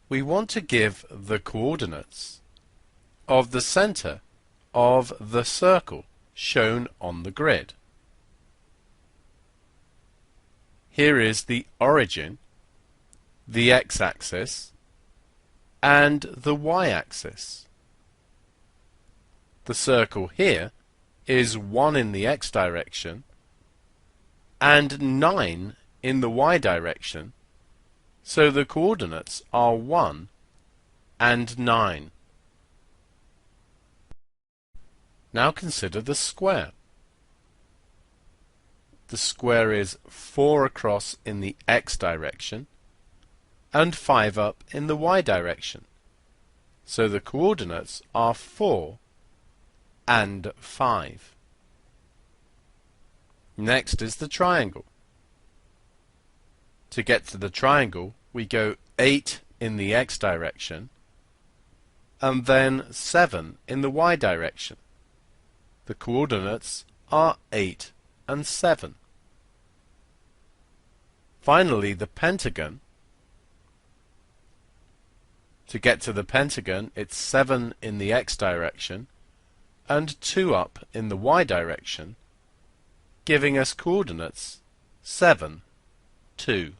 we want to give the coordinates of the center of the circle shown on the grid. Here is the origin, the x-axis, and the y-axis. The circle here is 1 in the x direction and 9 in the y direction, so the coordinates are 1 and 9. Now consider the square. The square is 4 across in the x direction and 5 up in the y direction, so the coordinates are 4 and 5. Next is the triangle. To get to the triangle, we go 8 in the x direction and then 7 in the y direction. The coordinates are 8 and 7. Finally, the pentagon. To get to the pentagon, it's 7 in the x direction and 2 up in the y direction, giving us coordinates 7, 2.